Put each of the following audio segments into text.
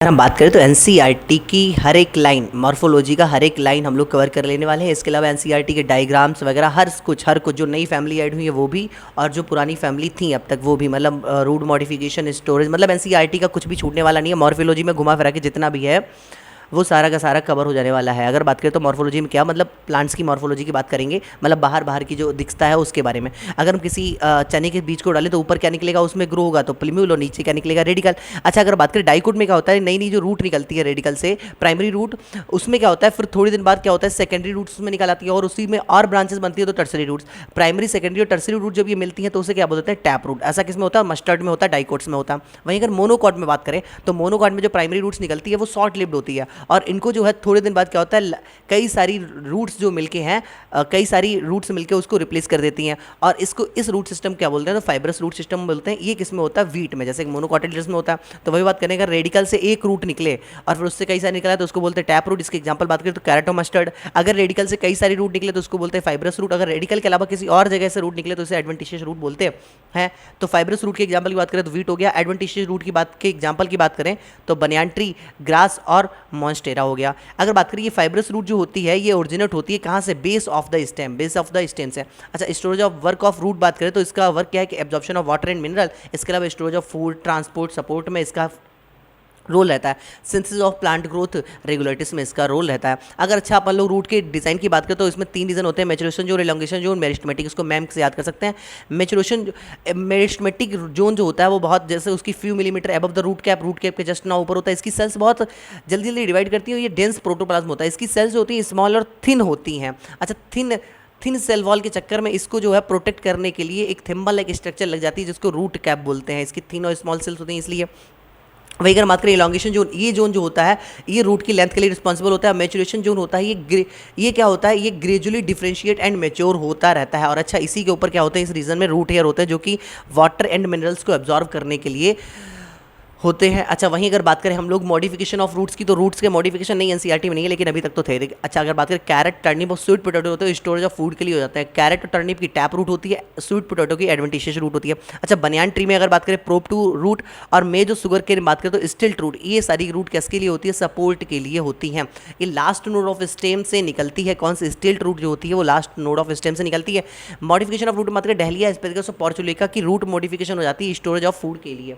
अगर हम बात करें तो एनसीईआरटी की हर एक लाइन, मॉर्फोलॉजी का हर एक लाइन हम लोग कवर कर लेने वाले हैं। इसके अलावा एनसीईआरटी के डायग्राम्स वगैरह हर कुछ जो नई फैमिली ऐड हुई है वो भी, और जो पुरानी फैमिली थी अब तक वो भी, मतलब रूट मॉडिफिकेशन, स्टोरेज, मतलब एनसीईआरटी का कुछ भी छूटने वाला नहीं है। मॉर्फोलॉजी में घुमा फिरा के जितना भी है वो सारा का सारा कवर हो जाने वाला है। अगर बात करें तो मॉर्फोलॉजी में क्या मतलब, प्लांट्स की मॉर्फोलॉजी की बात करेंगे, मतलब बाहर बाहर की जो दिखता है उसके बारे में। अगर हम किसी चने के बीज को डालें तो ऊपर क्या निकलेगा, उसमें ग्रो होगा तो प्लिम्यूल, और नीचे क्या निकलेगा, रेडिकल। अच्छा, अगर बात करें डाइकोट में क्या होता है, नई नई जो रूट निकलती है रेडिकल से, प्राइमरी रूट, उसमें क्या होता है, फिर थोड़ी दिन बाद क्या होता है, सेकेंडरी रूट्स उसमें निकल आती है और उसी में और ब्रांचेस बनती है तो टर्सरी रूट्स। प्राइमरी, सेकेंडरी और टर्सरी रूट जब ये मिलती है तो उसे क्या बोलते हैं, टैप रूट। ऐसा किसमें होता है, मस्टर्ड में होता है, डाइकोट्स में होता है। वहीं अगर मोनोकॉट में बात करें तो मोनोकॉट में जो प्राइमरी रूट्स निकलती है वो शॉर्ट लिव्ड होती है, और इनको जो है थोड़े दिन बाद क्या होता है, कई सारी रूट्स जो मिलके हैं, कई सारी रूट्स मिलके उसको रिप्लेस कर देती हैं, और इसको, इस रूट सिस्टम क्या बोलते हैं, तो फाइब्रस रूट सिस्टम बोलते हैं। ये किसमें होता है, वीट में, जैसे मोनोकॉटिलिडस में होता है। तो वही बात करें, अगर रेडिकल से एक रूट निकले और फिर उससे कई सारे निकला तो उसको बोलते हैं टैप रूट। इसके एग्जांपल बात करें तो कैरेटो मस्टर्ड। अगर रेडिकल से कई सारी रूट निकले तो उसको बोलते हैं फाइब्रस रूट। अगर रेडिकल के अलावा किसी और जगह से रूट निकले तो उसे एडवेंटिशियस रूट बोलते हैं। तो फाइब्रस रूट के एग्जांपल की बात करें तो वीट हो गया। एडवेंटिशियस रूट की बात के एग्जांपल की बात करें तो बनियान ट्री, ग्रास और मॉन्स्टेरा हो गया। अगर बात करें ये फाइब्रस रूट जो होती है ये ओरिजिनेट होती है कहाँ से, base of the stem, base of the stem से। अच्छा, storage of work of root बात करें तो इसका वर्क क्या है कि absorption of water and mineral. इसके अलावा storage of food, transport, support में इसका रोल रहता है। Synthesis of plant growth regulators में इसका रोल रहता है। अगर अच्छा अपन लोग रूट के डिज़ाइन की बात करें तो इसमें 3 रीजन होते हैं, maturation zone, elongation zone, meristematic. इसको मैम से याद कर सकते हैं। मेरिस्टेमेटिक जोन जो होता है वो बहुत, जैसे उसकी few millimetre above the root cap के जस्ट ना ऊपर होता है। इसकी सेल्स बहुत जल्दी जल्दी डिवाइड करती है, ये डेंस प्रोटोप्लाज्म होता है। इसकी सेल्स जो होती हैं स्मॉल और थिन होती हैं। अच्छा, थिन सेल वॉल के चक्कर में इसको जो है प्रोटेक्ट करने के लिए एक थिम्बल लाइक स्ट्रक्चर लग जाती है जिसको रूट कैप बोलते हैं। इसकी थिन और स्मॉल सेल्स होती हैं इसलिए। वही अगर बात करें इलॉन्गेशन जोन, ये जोन जो होता है ये रूट की लेंथ के लिए रिस्पॉन्सिबल होता है। मैचुरेशन जोन होता है ये क्या होता है, ये ग्रेजुअली डिफरेंशिएट एंड मैच्योर होता रहता है। और अच्छा, इसी के ऊपर क्या होता है, इस रीजन में रूट हेयर होते हैं जो कि वाटर एंड मिनरल्स को एब्जॉर्व करने के लिए होते हैं। अच्छा, वहीं अगर बात करें हम लोग मॉडिफिकेशन ऑफ रूट्स की, तो रूट्स के मॉडिफिकेशन नहीं एनसीईआरटी में नहीं है लेकिन अभी तक तो थे। अच्छा, अगर बात करें कैरेट, टर्निप और स्वीट पोटैटो होते हैं, स्टोरेज ऑफ फूड के लिए हो जाते हैं। कैरेट और टर्निप की टैप रूट होती है, स्वीट पोटैटो की एडवेंटिशियस रूट होती है। अच्छा, बनियान ट्री में अगर बात करें प्रोप टू रूट, और में जो सुगर के बात करें तो स्टिल्ट रूट। ये सारी रूट किसके लिए होती है, सपोर्ट के लिए होती हैं। ये लास्ट नोड ऑफ स्टेम से निकलती है। कौन सी, स्टिल्ट रूट जो होती है वो लास्ट नोड ऑफ स्टेम से निकलती है। मॉडिफिकेशन ऑफ रूट बात करें, डहलिया एस्पेरिगस और पोर्चुलेका की रूट मॉडिफिकेशन हो जाती है स्टोरेज ऑफ फूड के लिए।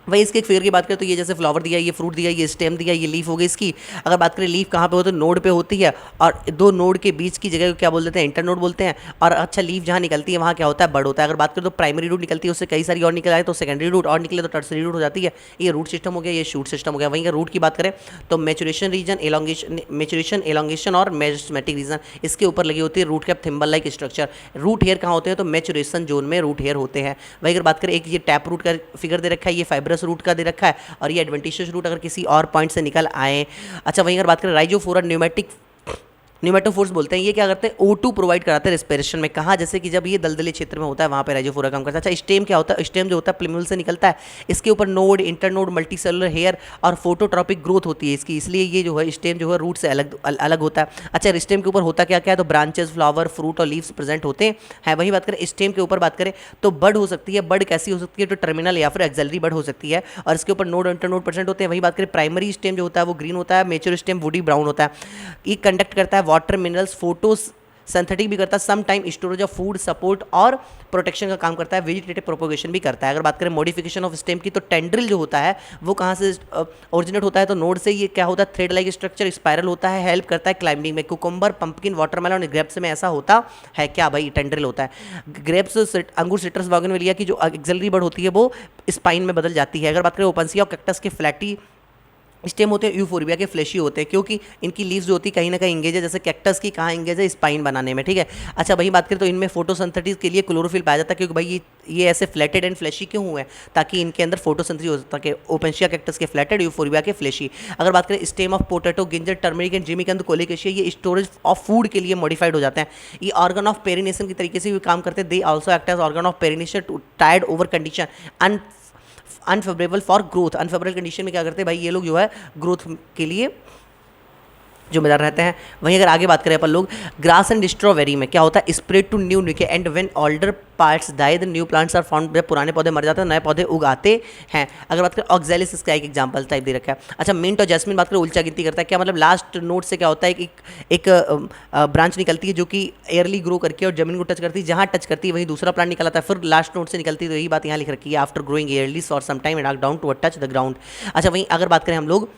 वही इसके एक फिगर की बात करें तो ये जैसे फ्लावर दिया, ये फ्रूट दिया, ये स्टेम दिया, ये लीफ हो गई इसकी। अगर बात करें लीफ कहाँ पे होती है, नोड पे होती है, और दो नोड के बीच की जगह को क्या बोल देते हैं, इंटर नोड बोलते हैं। और अच्छा, लीफ जहाँ निकलती है वहाँ क्या होता है, बड होता है। अगर बात करें तो प्राइमरी रूट निकलती है, उससे कई सारी और निकल आए तो सेकेंडरी रूट, और निकले तो टर्सरी रूट हो जाती है। ये रूट सिस्टम हो गया, ये शूट सिस्टम हो गया। वहीं अगर रूट की बात करें तो मैचुरेशन रीजन, एलोंगेशन और मेरिस्टेमेटिक रीजन, इसके ऊपर लगी होती है root cap thimble like structure. Root hair कहाँ होते हैं, तो मैचुरेशन जोन में रूट हेयर होते हैं। वहीं अगर बात करें, एक ये टैप रूट का फिगर दे रखा है, ये फाइब्रस रूट का दे रखा है, और ये एडवेंटिशियस रूट अगर किसी और पॉइंट से निकल आए। अच्छा, वहीं अगर बात करें राइजोफोरा न्यूमेटोफोर्स बोलते हैं, ये क्या करते हैं, O2 प्रोवाइड कराते हैं रेस्पिरेशन में। कहाँ, जैसे कि जब ये दलदली क्षेत्र में होता है वहाँ पे राइजोफोरा काम करता है। अच्छा, स्टेम क्या होता है, स्टेम जो होता है प्लिम्यूल से निकलता है। इसके ऊपर नोड, इंटरनोड, मल्टीसेलुलर हेयर और फोटोट्रॉपिक ग्रोथ होती है इसकी, इसलिए ये जो है स्टेम जो है रूट से अलग होता है। अच्छा, स्टेम के ऊपर होता क्या क्या है, तो ब्रांचेस, फ्लावर, फ्रूट और लीव्स प्रेजेंट होते हैं। वही बात करें स्टेम के ऊपर बात करें तो बड हो सकती है। बड कैसी हो सकती है, तो टर्मिनल या फिर एक्सेलरी बड हो सकती है, और इसके ऊपर नोड, इंटरनोड प्रेजेंट होते हैं। वही बात करें प्राइमरी स्टेम जो होता है वो ग्रीन होता है, मेच्योर स्टेम वुडी ब्राउन होता है। ये कंडक्ट करता है वाटर, मिनरल्स, फोटो सिंथेटिक भी करता है, some time storage of food, support और प्रोटेक्शन का काम करता है, वेजिटेटिव प्रोपोगेशन भी करता है। अगर बात करें मॉडिफिकेशन ऑफ स्टेम की, तो टेंड्रिल जो होता है वो कहाँ से ओरिजिनेट होता है, तो नोड से। ये क्या होता है, थ्रेड लाइक स्ट्रक्चर, स्पाइरल होता है, हेल्प करता है क्लाइंबिंग में। कुकुम्बर, पंपकिन, वाटरमेलन और ग्रेप्स में ऐसा होता है क्या भाई, टेंड्रिल होता है। ग्रेप्स, अंगूर, सिट्रस, बोगनविलिया की जो एक्सेलरी बड होती है वो स्पाइन में बदल जाती है। अगर बात करें ओपेंसिया और कैक्टस के फ्लैटी स्टेम होते हैं, यूफोर्बिया के फ्लैशी होते हैं, क्योंकि इनकी लीव्स जो होती है कहीं ना कहीं इंगेज है, जैसे कैक्टस की कहाँ इंगेज है, स्पाइन बनाने में, ठीक है। अच्छा, वही बात करें तो इनमें फोटोसिंथेसिस के लिए क्लोरोफिल पाया जाता है, क्योंकि भाई ये ऐसे फ्लैटेड एंड फ्लैशी क्यों हुए हैं, ताकि इनके अंदर फोटोसिंथेसिस हो सके। ओपेंशिया कैक्टस के फ्लैटेड, यूफोर्बिया के फ्लैशी। अगर बात करें stem of potato, ginger, turmeric and जिमिकंद, कोलिकेशिया, ये स्टोरेज ऑफ फूड के लिए मॉडिफाइड हो जाते हैं। ये ऑर्गन ऑफ पेरिनेशन की तरीके से भी काम करते हैं। They also act as organ of perennation to टायर्ड over condition unfavourable for growth. Unfavourable condition में क्या करते हैं भाई, ये लोग जो है ग्रोथ के लिए जिम्मेदार रहते हैं। वहीं अगर आगे बात करें अपन लोग, ग्रास एंड स्ट्रॉबेरी में क्या होता है, स्प्रेड टू न्यू न्यूके and when older parts die the new plants are found, जब पुराने पौधे मर जाते हैं नए पौधे उगाते हैं। अगर बात करें ऑक्जेलिस, इसका एक एग्जांपल टाइप दे रखा है। अच्छा, मिंट और जैस्मिन बात करें उल्टा गिनती करता है, क्या मतलब लास्ट नोड से क्या होता है कि एक ब्रांच निकलती है जो कि एयरली ग्रो करके और जमीन को टच करती है, जहाँ टच करती है वहीं दूसरा प्लांट निकल आता है, फिर लास्ट नोड से निकलती है। तो यही बात यहाँ लिख रखी है, after growing aerially for some time and down to touch the ground. अच्छा, वहीं अगर बात करें हम लोग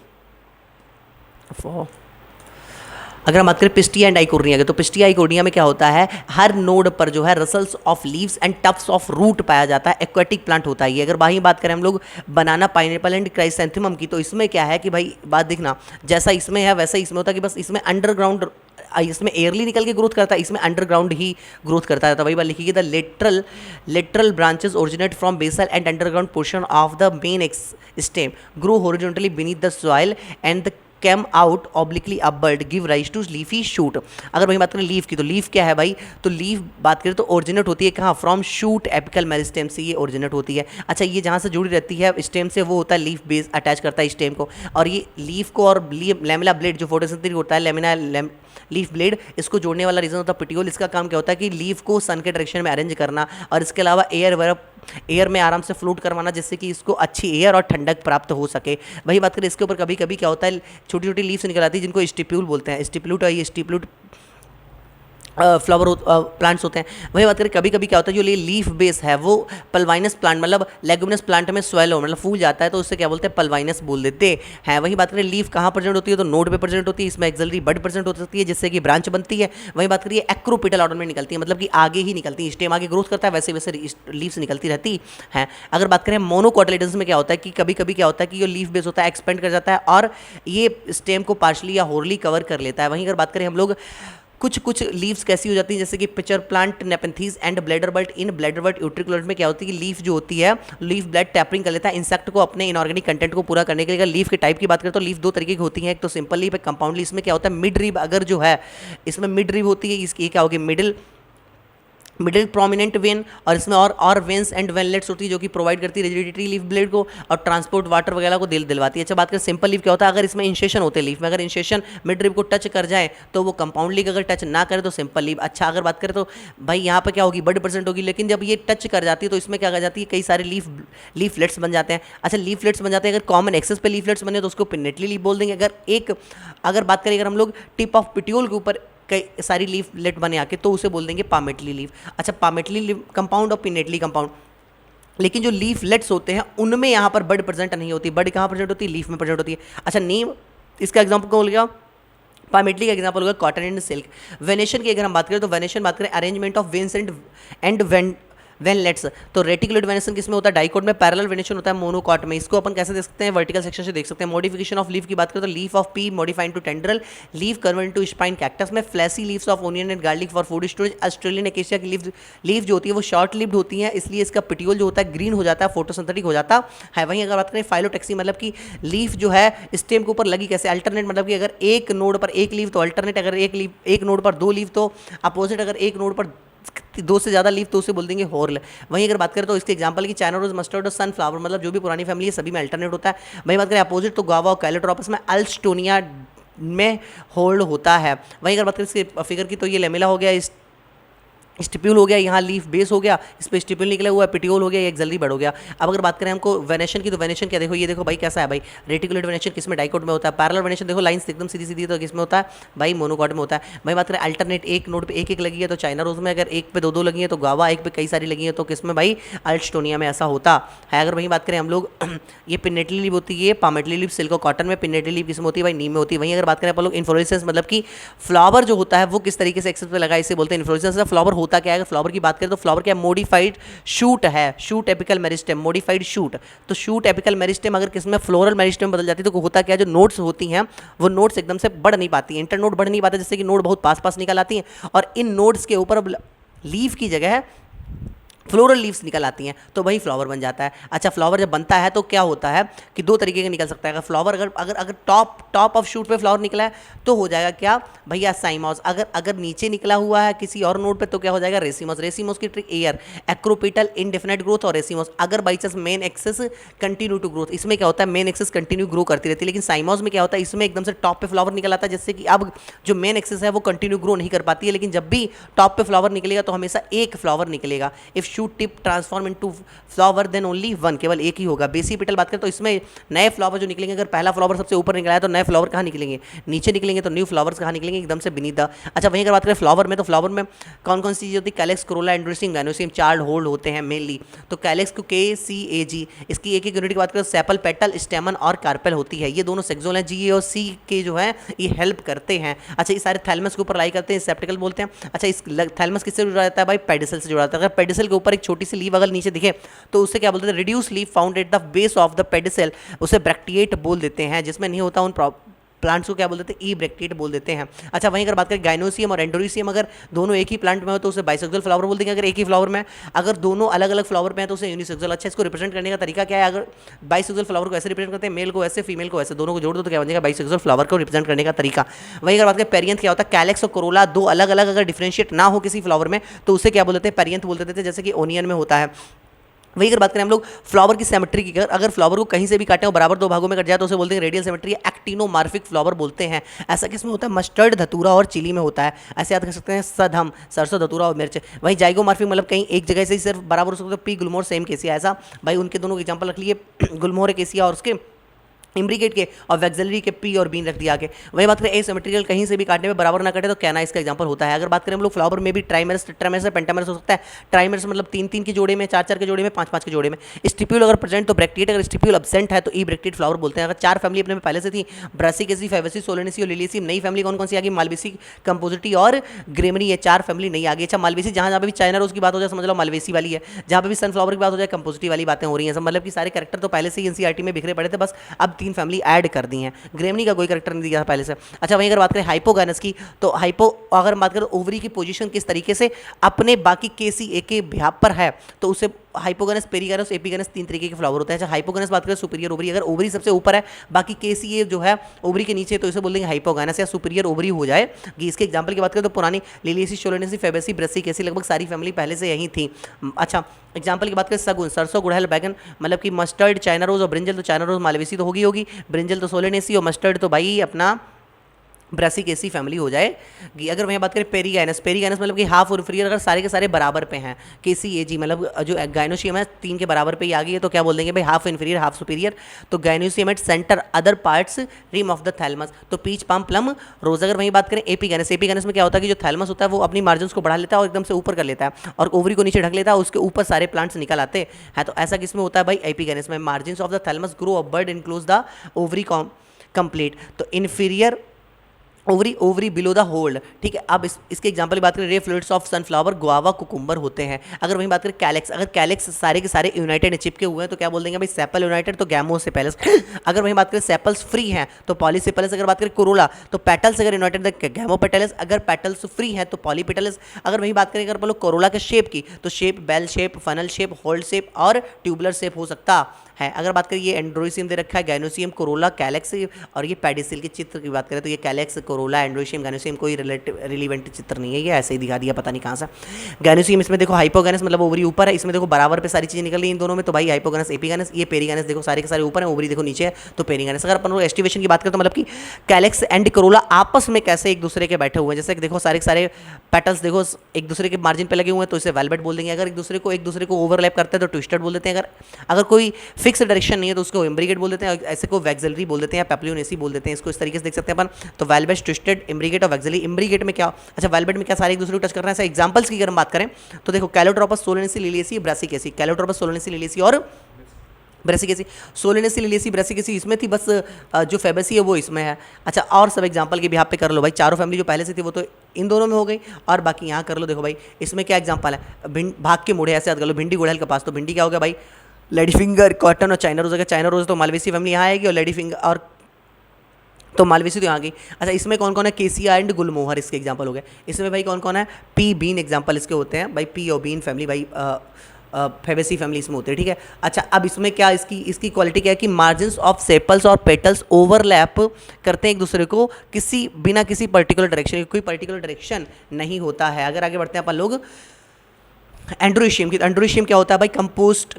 अगर हम बात करें पिस्टिया एंड आइकोर्निया के, तो पिस्टिया आइकोर्निया में क्या होता है, हर नोड पर जो है rosettes of leaves and tufts of root पाया जाता है। एक्वेटिक प्लांट होता है ये। अगर वहीं बात करें हम लोग बनाना, पाइनएप्पल एंड क्राइसैंथेमम की, तो इसमें क्या है कि भाई बात देखना, जैसा इसमें है वैसा इसमें होता है कि बस इसमें अंडरग्राउंड, इसमें एयरली निकल के ग्रोथ करता है, इसमें अंडरग्राउंड ही ग्रोथ करता है। तो वही बात लिखी गई, the lateral branches originate from basal and underground portion of the main stem, grow horizontally beneath the soil and the came out obliquely upward, give rise to leafy shoot. अगर वही बात करें लीफ की, तो लीफ क्या है भाई, तो लीफ बात करें तो ओरिजिनेट होती है कहाँ, फ्रॉम शूट एपिकल मेरिस्टेम से ये ओरिजिनेट होती है। अच्छा, ये जहाँ से जुड़ी रहती है स्टेम से, वो होता है लीफ बेस, अटैच करता है स्टेम को। और ये लीफ को और लेमिना ब्लेड जो फोटोसिंथेसिस होता है, लेमिना लीफ ब्लेड, इसको जोड़ने वाला रीजन होता है पिटियोल। इसका काम क्या होता है कि लीफ को सन के डायरेक्शन में अरेंज करना, और इसके अलावा एयर में आराम से फ्लोट करवाना, जिससे कि इसको अच्छी एयर और ठंडक प्राप्त हो सके। वही बात करें इसके ऊपर, कभी कभी क्या होता है छोटी छोटी लीव्स निकल आती है जिनको स्टिप्यूल बोलते हैं, स्टिप्यूट, और ये स्टिप्यूट फ्लावर प्लांट्स होते हैं। वही बात करें कभी कभी क्या होता है, जो लीफ बेस है वो पल्वाइनस प्लांट, मतलब लेगुमिनस प्लांट में स्वेलो, मतलब फूल जाता है, तो उससे क्या बोलते हैं, पल्वाइनस बोल देते हैं। वही बात करें लीफ कहाँ प्रेजेंट होती है, तो नोड पे प्रेजेंट होती है, इसमें एक्सिलरी बड प्रेजेंट हो सकती है जिससे कि ब्रांच बनती है। वही बात करिए एक्रोपेटल ऑर्डर में निकलती है, मतलब कि आगे ही निकलती है, स्टेम आगे ग्रोथ करता है, वैसे वैसे लीव्स निकलती रहती हैं। अगर बात करें मोनोकोटिलेडन्स में क्या होता है कि कभी कभी क्या होता है कि जो लीफ बेस होता है एक्सपेंड कर जाता है और ये स्टेम को पार्शली या होरली कवर कर लेता है। वहीं अगर बात करें हम लोग कुछ लीव्स कैसी हो जाती हैं, जैसे कि पिचर प्लांट, नेपेंथीज एंड ब्लैडरबर्ट। इन ब्लैडरबर्ट यूट्रिकुलर में क्या होती है कि लीफ जो होती है, लीफ ब्लड टैपरिंग कर लेता है इंसेक्ट को अपने इनऑर्गेनिक कंटेंट को पूरा करने के लिए। अगर लीफ के टाइप की बात करें तो लीफ दो तरीके की होती हैं, एक तो सिंपल लीफ, एक कंपाउंड लीफ। इसमें क्या होता है, मिड रिब अगर जो है, इसमें मिड रिब होती है, इसकी क्या होगी, मिडिल प्रोमिनेंट वेन, और इसमें और वेन्स एंड वेनलेट्स होती है जो कि प्रोवाइड करती है रिजिडिटी लीफ ब्लेड को और ट्रांसपोर्ट वाटर वगैरह को दिलवाती है। अच्छा, बात करें सिंपल लीफ क्या होता है, अगर इसमें इंसेशन होते हैं लीफ में, अगर इंसेशन मिड रिब को टच कर जाए तो वो कंपाउंड लीफ, अगर टच ना करे तो सिंपल लीफ। अच्छा, अगर बात करें तो भाई यहाँ पर क्या होगी, बड प्रेजेंट होगी, लेकिन जब ये टच कर जाती है तो इसमें क्या कर जाती है, कई सारे लीफलेट्स बन जाते हैं। अच्छा, लीफलेट्स बन जाते हैं, अगर कॉमन एक्सेस पे लीफलेट्स बने तो उसको पिनेटली लीफ बोल देंगे। अगर बात करें अगर हम लोग टिप ऑफ पिट्यूल के ऊपर कई सारी लीफलेट बने आके, तो उसे बोल देंगे पामेटली लीफ। अच्छा, पामेटली लीफ कंपाउंड और पिनेटली कंपाउंड, लेकिन जो लीफलेट्स होते हैं उनमें यहाँ पर बड प्रेजेंट नहीं होती। बड कहाँ प्रेजेंट होती है, लीफ में प्रेजेंट होती है। अच्छा, नेम इसका एग्जाम्पल कौन हो गया, पामेटली का एग्जाम्पल होगा कॉटन एंड सिल्क। वेनेशन की अगर हम बात करें तो वेनेशन बात करें arrangement of veins and veinlets, तो रेटिकुलेट वेनेशन किसमें होता है, डाइकोट में। पैरेलल वेनेशन होता है मोनोकॉट में। इसको अपन कैसे देख सकते हैं, वर्टिकल सेक्शन से देख सकते हैं। मॉडिफिकेशन ऑफ लीफ की बात करें तो leaf of pea modified to tendril, leaf convert to spine cactus में। Fleshy leaves of onion and garlic for food storage. Australian acacia की लीफ जो होती है वो शॉर्ट लिव्ड होती है, इसलिए इसका पिटियोल जो होता है ग्रीन हो जाता है, फोटोसिंथेटिक हो जाता है। वहीं अगर बात करें फाइलोटेक्सी, मतलब कि लीफ जो है स्टेम के ऊपर लगी कैसे, अल्टरनेट, मतलब कि अगर एक नोड पर एक लीफ तो अल्टरनेट, अगर एक नोड पर दो लीफ तो अपोजिट, अगर एक नोड पर दो से ज़्यादा लीफ तो उसे बोल देंगे हॉर्ल। वहीं अगर बात करें तो इसके एग्जांपल की चाइना रोज, मस्टर्ड और सनफ्लावर, मतलब जो भी पुरानी फैमिली है सभी में अल्टरनेट होता है। वहीं बात करें अपोजिट तो गावा और कैलोट्रोपस में अल्स्टोनिया में होल्ड होता है। वहीं अगर बात करें इसके फिगर की तो ये लेमेला हो गया, इस स्टिप्यूल हो गया, यहाँ लीफ बेस हो गया, इस पर स्टिप्यूल निकला हुआ है, पिटियोल हो गया, ये एक्सिलरी बड हो गया। अब अगर बात करें हमको वेनेशन की, तो वेनेशन क्या देखो, ये देखो भाई कैसा है भाई, रेटिकुलेट वेनेशन किसमें, डाइकोट में होता है। पैरेलल वेनेशन देखो लाइंस एकदम सीधी सीधी, तो किसमें होता है भाई, मोनोकॉट में होता है। भाई बात करें अल्टरनेट, एक नोड पे एक एक लगी है तो चाइना रोज में, अगर एक पे दो दो लगी है तो गावा, एक पे कई सारी लगी है तो किसमें भाई, अल्स्टोनिया में ऐसा होता है। अगर वहीं बात करें हम लोग ये पिनेटली लीफ होती है, पामेटली लीफ सिल्को कॉटन में, पिनेटली लीफ किसमें होती है भाई, नीम में होती है। वहीं अगर बात करें आप लोग इन्फ्लोरेसेंस, मतलब कि फ्लावर जो होता है वो किस तरीके से एक्सेस पे लगा, इसे बोलते हैं इन्फ्लोरेसेंस। फ्लावर होता क्या है, अगर फ्लावर की बात करें तो फ्लावर क्या मॉडिफाइड शूट है, shoot apical meristem, modified shoot. तो शूट एपिकल मेरिस्टेम अगर किसमें फ्लोरल मेरिस्टेम बदल जाती है तो होता क्या है, जो नोड्स होती हैं वो नोड्स एकदम से बढ़ नहीं पाती, इंटर नोड बढ़ नहीं पाते, जैसे कि नोड बहुत पास पास निकल आती हैं और इन नोड्स के ऊपर लीफ की जगह फ्लोरल लीव्स निकल आती हैं तो वही फ्लावर बन जाता है। अच्छा, फ्लावर जब बनता है तो क्या होता है कि दो तरीके का निकल सकता है। अगर फ्लावर अगर अगर अगर टॉप ऑफ शूट पे फ्लावर निकला है तो हो जाएगा क्या भैया साइमॉस। अगर अगर नीचे निकला हुआ है किसी और नोड पे तो क्या हो जाएगा रेसिमस। रेसिमस की ट्रिक एयर, एक्रोपेटल इनडेफिनेट ग्रोथ और रेसिमस। अगर by chance main axis continue to growth, इसमें क्या होता है मेन एक्सेस कंटिन्यू ग्रो करती रहती है, लेकिन साइमॉस में क्या होता है इसमें एकदम से टॉप पे फ्लावर निकल आता है, जिससे कि अब जो मेन एक्सेस है वो कंटिन्यू ग्रो नहीं कर पाती है। लेकिन जब भी टॉप पे फ्लावर निकलेगा तो हमेशा एक फ्लावर निकलेगा। If shoot tip transform into flower then only one, केवल एक ही होगा। बेसी पेटल बात करें तो इसमें नए फ्लावर जो निकलेंगे, अगर पहला फ्लावर सबसे ऊपर निकला है तो नए फ्लावर कहाँ निकलेंगे, नीचे निकलेंगे। तो न्यू फ्लावर्स कहाँ निकलेंगे, एकदम से beneath द। अच्छा, वहीं अगर बात करें फ्लावर में, तो फ्लावर में कौन कौन सी चीज़ होती है, कैलेक्स, कोरोला, एंड्रोसियम, गाइनोसियम, चार होल्ड होते हैं मेनली। तो कैलेक्स को KCAG, इसकी एक यूनिट की बात करें सेपल, पेटल, स्टेमन और कार्पेल होती है। ये दोनों सेक्सोल हैं, G और C के जो है ये हेल्प करते हैं। अच्छा, ये सारे थैलमस के ऊपर लाई करते हैं, सेप्टिकल बोलते हैं। अच्छा, इस थैलमस किससे जुड़ा रहता है भाई, पेडिसल से जुड़ा रहता है। अगर पेडिसल के ऊपर एक छोटी सी लीव अगर नीचे दिखे तो उससे क्या बोलते हैं, reduce leaf found at the base of the pedicel, उसे ब्रैक्टिएट बोल देते हैं। जिसमें नहीं होता उन प्लांट्स को क्या बोल देते हैं, ई ब्रैक्टिएट बोल देते हैं। अच्छा, वहीं अगर बात करें गाइनोसियम और एंडोरिसियम, अगर दोनों एक ही प्लांट में हो तो उसे बाइसेक्सुअल फ्लावर बोल देंगे। अगर एक ही फ्लावर में, अगर दोनों अलग अलग फ्लावर में है तो उसे यूनिसेक्सुअल। अच्छा, इसको रिप्रेजेंट करने का तरीका क्या है, अगर बाइसेक्सुअल फ्लावर को ऐसे रिप्रेजेंट करते हैं, मेल को ऐसे, फीमेल को ऐसे, दोनों को जोड़ दो तो क्या बन जाएगा बाइसेक्सुअल फ्लावर को रिप्रेजेंट करने का तरीका। वहीं अगर बात करें पेरियंथ, क्या होता है कैलेक्स और कोरोला दो अलग अलग अगर डिफरेंशिएट ना हो किसी फ्लावर में तो उसे क्या बोल देते हैं, पेरियंथ बोल देते हैं, जैसे कि ओनियन में होता है। वही अगर बात करें हम लोग फ्लावर की सिमेट्री की, अगर फ्लावर को कहीं से भी काटें और बराबर दो भागों में कट जाए तो उसे बोलते हैं रेडियल सिमेट्री, एक्टिनोमार्फिक फ्लावर बोलते हैं। ऐसा किसमें होता है, मस्टर्ड, धतूरा और चिली में होता है। ऐसे याद कर सकते हैं सदहम, सरसों, धतूरा और मिर्च। वहीं जाइगोमार्फिक मतलब कहीं एक जगह से ही सिर्फ बराबर हो सकते हैं, पी गुलमोहर सेम केसिया, ऐसा भाई उनके दोनों के एग्जाम्पल रख लिए गुलमोहर केसिया और उसके इम्ब्रिकेट के, और वैक्सिलरी के पी और बीन रख दिया आगे। वही बात करें एसिमेट्रिकल, कहीं से भी काटने में बराबर ना कटे तो कैना इसका एग्जांपल होता है। अगर बात करें हम लोग फ्लावर में भी ट्राइमेरस, टेट्रामेरस, पेंटामेरस हो सकता है। ट्राइमेरस मतलब 3-3 के जोड़े में, 4-4 के जोड़े में, 5-5 के जोड़े में। स्टिप्यूल अगर प्रेजेंट तो ब्रैक्टिएट, अगर स्टिप्यूल एब्सेंट है तो ई ब्रैक्टिएट फ्लावर बोलते हैं। अगर चार फैमिली अपने में पहले से थी, ब्रासिकेसी, फैबेसी, सोलेनेसी और लिलियसी, नई फैमिली कौन कौन सी आ गई, मालवेसी, कंपोजिटी और ग्रेमनी, ये चार फैमिली नहीं आ गई। अच्छा, मालवेसी जहाँ जहाँ भी चाइना रोज की बात हो जाए समझ लो मालवेसी वाली है, जहाँ पे भी सनफ्लावर की बात हो जाए कंपोजिटी वाली बातें हो रही हैं। मतलब कि सारे कैरेक्टर तो पहले से ही एनसीईआरटी में बिखरे पड़े थे, बस अब 3 फैमिली ऐड कर दी हैं। ग्रेमनी का कोई कैरेक्टर नहीं दिया था पहले से। अच्छा, वहीं अगर बात करें हाइपोगैनस की, तो हाइपो अगर बात करें ओवरी की पोजीशन किस तरीके से अपने बाकी KCA के बिहाफ पर है तो उसे हाइपोगैनस, पेरीगैनस, एपीगैनस 3 तरीके के फ्लावर होते हैं। अच्छा, हाइपोगैनस बात करें सुपीरियर ओवरी, अगर ओवरी सबसे ऊपर है बाकी KCA जो है ओवरी के नीचे तो इसे बोल देंगे हाइपोगैनस या सुपीरियर ओवरी हो जाएगी। इसके एग्जांपल की बात करें तो पुरानी लिलियसी, शोलेनेसी, फेबेसी, ब्रासिकेसी लगभग सारी फैमिली पहले से यही थी। अच्छा, एग्जांपल की बात करें सगुन, सरसों, गुड़हल, बैगन मतलब कि मस्टर्ड, चाइना रोज और ब्रिंजल, तो चाइना रोज मालवेसी तो होगी, ब्रिंजल तो सोलेनेसी और मस्टर्ड तो भाई अपना ब्रासिकेसी फैमिली हो जाएगी। अगर वहीं बात करें पेरीगैनस, पेरीगैनस मतलब कि हाफ और इंफीरियर, अगर सारे के सारे बराबर पे हैं, KCAG मतलब जो गाइनोशियम है 3 के बराबर पे ही आ गई है तो क्या बोल देंगे भाई हाफ इंफीरियर, हाफ सुपीरियर। तो gynoecium at centre, other parts rim of the thalamus, तो पीच, पाम, प्लम, रोज। अगर वहीं बात करें एपीगैनस, एपीगैनस में क्या होता है कि जो थैलमस होता है वो अपनी मार्जिन को बढ़ा लेता है और एकदम से ऊपर कर लेता है और ओवरी को नीचे ढक लेता है, उसके ऊपर सारे प्लांट्स निकल आते हैं। तो ऐसा किसमें होता है भाई, एपीगैनस में। Margin of the thalamus grow upward enclose the ovary complete, तो inferior ovary below the hold, ठीक है। अब इसके एग्जांपल की बात करें ray fluids of sunflower, guava, cucumber होते हैं। अगर वहीं बात करें कैलेक्स, अगर कैलेक्स सारे के सारे यूनाइटेड चिपके हुए हैं तो क्या बोल देंगे भाई सेपल यूनाइटेड, तो गैमो सेपेलस। अगर वहीं बात करें सेपल्स फ्री हैं तो पॉलीसेपेलस। अगर बात करें कोरोला तो पेटल्स अगर यूनाइटेड गैमो पेटल्स, अगर पेटल्स फ्री हैं तो पॉलीपेटल्स। अगर वहीं बात करें अगर बोलो कोरोला के शेप की तो shape, bell shape, funnel shape, होल्ड शेप और ट्यूबुलर शेप हो सकता है। अगर बात करें ये एंड्रोसियम दे रखा है, गाइनोसियम, कोरोला, कैलेक्स और ये पेडिसिल के चित्र की बात करें तो ये कैलेक्स, कोरोला, एंड्रोसियम, गाइनोसियम कोई रिलेवेंट चित्र नहीं है, ये ऐसे ही दिखा दिया पता नहीं कहाँ से। गाइनोसियम इसमें देखो हाइपोगैनस मतलब ओवरी ऊपर है, इसमें देखो बराबर पे सारी चीज़ें निकल रही इन दोनों में, तो भाई हाइपोगैनस, एपीगैनस। ये पेरीगैनस देखो सारे के सारे ऊपर है, ओवरी देखो नीचे है तो पेरीगैनस। अगर अपन लोग एस्टिवेशन की बात करें तो मतलब कि कैलेक्स एंड कोरोला आपस में कैसे एक दूसरे के बैठे हुए हैं, जैसे देखो सारे के सारे पेटल्स देखो एक दूसरे के मार्जिन पे लगे हुए हैं तो इसे वेलवेट बोल देंगे। अगर एक दूसरे को ओवरलैप करते हैं तो ट्विस्टेड बोल देते हैं। अगर कोई फिक्स डायरेक्शन नहीं है तो उसको इम्ब्रिकेट बोल देते हैं, ऐसे को वैक्सिलरी बोल देते हैं या पेप्लियोनेसी बोल देते हैं। इसको इस तरीके से देख सकते हैं अपन। तो वेलवेट, ट्विस्टेड, इम्ब्रिकेट और वैक्सिलरी। इम्ब्रिकेट में क्या, अच्छा वेलवेट में क्या सारे एक दूसरे को टच कर रहे हैं। ऐसे एग्जांपल्स की अगर हम बात करें तो देखो Calotropis, Solanaceae, Liliaceae, Brassicaceae. Calotropis, Solanaceae, Liliaceae और ब्रासिकेसी। सोलेनेसी, लिलियसी, ब्रासिकेसी इसमें थी, बस जो फेबेसी है वो इसमें है। अच्छा, और सब एग्जांपल के बिहाफ पे कर लो भाई, चारों फैमिली जो पहले से थी वो तो इन दोनों में हो गई और बाकी यहाँ कर लो। देखो भाई इसमें क्या एग्जांपल है, भाग के मुड़े ऐसे याद कर लो, भिंडी, गुड़हल के पास, तो भिंडी क्या हो गया भाई लेडी फिंगर, कॉटन और चाइना रोज। अगर चाइना रोज तो मालवेसी फैमिली यहाँ आएगी और लेडी फिंगर और तो मालवेसी तो यहाँ गई। अच्छा, इसमें कौन कौन है, केसिया एंड गुलमोहर इसके एग्जांपल हो गए। इसमें भाई कौन कौन है, पी बीन एग्जांपल इसके होते हैं भाई, पी और बीन फैमिली भाई फेबेसी फैमिली इसमें होते हैं, ठीक है। अच्छा, अब इसमें क्या इसकी इसकी क्वालिटी क्या है कि मार्जिन्स ऑफ सेपल्स और पेटल्स ओवरलैप करते हैं एक दूसरे को किसी बिना किसी पर्टिकुलर डायरेक्शन, कोई पर्टिकुलर डायरेक्शन नहीं होता है। अगर आगे बढ़ते हैं अपन लोग एंड्रोशियम की, एंड्रोशियम क्या होता है भाई,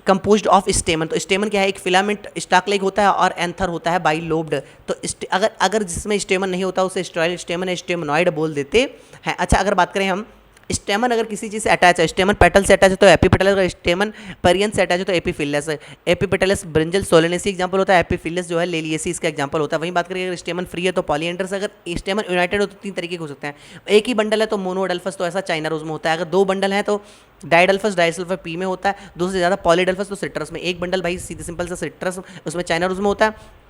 कंपोज्ड ऑफ स्टेमन। तो स्टेमन क्या है, एक फिलामेंट स्टाक लाइक होता है और एंथर होता है बाई लोब्ड। तो अगर अगर जिसमें स्टेमन नहीं होता उसे स्टेरॉयल स्टेमन स्टेमनॉइड बोल देते हैं। अच्छा, अगर बात करें हम स्टेमन अगर किसी चीज़ से अटैच है, स्टेमन पेटल से अटैच है तो एपीपेटल, अगर स्टेमन परियन से अटैच है तो एपीफिलस। एपीपेटलस ब्रिंजल सोलेनेसी एग्जांपल होता है, एपीफिलस जो है लेलिएसी इसका एग्जांपल होता है। वहीं बात करें अगर स्टेमन फ्री है तो पॉलीएंड्रस, अगर स्टेमन यूनाइटेड हो तो 3 तरीके के हो सकते हैं। एक ही बंडल है तो मोनोअडल्फस, तो ऐसा चाइना रोज में होता है। अगर 2 बंडल हैं तो डाइडल्फस डाइसल्फर पी में होता है, 2 से ज़्यादा पॉलीडल्फस तो सिट्रस में। एक बंडल भाई सीधे सिंपल सा सिट्रस, उसमें चाइना रोज में होता है।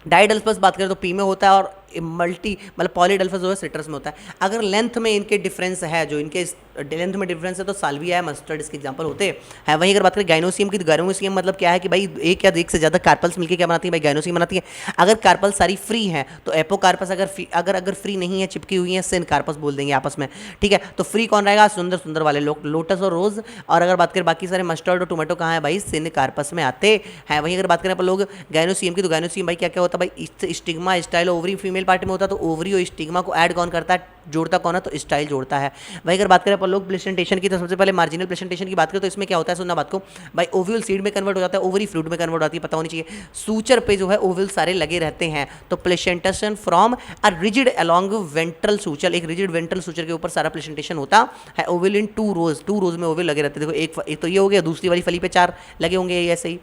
डाइडल्फस बात करें तो पी में होता है और मल्टी मतलब पॉलीडल्फस जो है सिट्रस में होता है। अगर लेंथ में इनके डिफरेंस है, जो इनके लेंथ में डिफरेंस है तो साल्विया है, मस्टर्ड इसके एग्जांपल होते हैं। वहीं अगर बात करें गाइनोसियम की, तो गाइनोसियम मतलब क्या है कि भाई एक या एक से ज़्यादा कार्पल्स मिलकर क्या बनाती है भाई, गाइनोसियम बनाती है। अगर कार्पल सारी फ्री हैं तो एपोकार्पस, अगर फ्री नहीं है, चिपकी हुई है, सिन कार्पस बोल देंगे आपस में, ठीक है। तो फ्री कौन रहेगा, सुंदर सुंदर वाले लोटस और रोज। और अगर बात करें बाकी सारे मस्टर्ड और टोमेटो कहाँ है भाई, सिन कार्पस में आते हैं। वहीं अगर बात करें अपन लोग गाइनोसियम की, तो गाइनोसियम भाई क्या क्या होता है भाई, stigma style ovary female part में होता है, तो ओवरी और स्टिग्मा को ऐड कौन करता है, जोड़ता कौन है, तो स्टाइल जोड़ता है। वहीं अगर बात करें अपन लोग प्लेसेंटेशन की, तो सबसे पहले मार्जिनल प्लेसेंटेशन की बात करें तो इसमें क्या होता है, सुनना बात को भाई, ओव्यूल सीड में कन्वर्ट हो जाता है, ओवरी फ्रूट में कन्वर्ट होती है, पता होनी चाहिए। सूचर पे जो है ओव्यूल सारे लगे रहते हैं। तो placentation from a rigid along ventral suture, एक रिजिड वेंट्रल सूचर के ऊपर सारा प्लेसेंटेशन होता है। ओव्यूल इन 2 रोज में ओव्यूल लगे रहते हैं। देखो एक तो ये हो गया, दूसरी वाली फली पे 4 लगे होंगे ऐसे ही।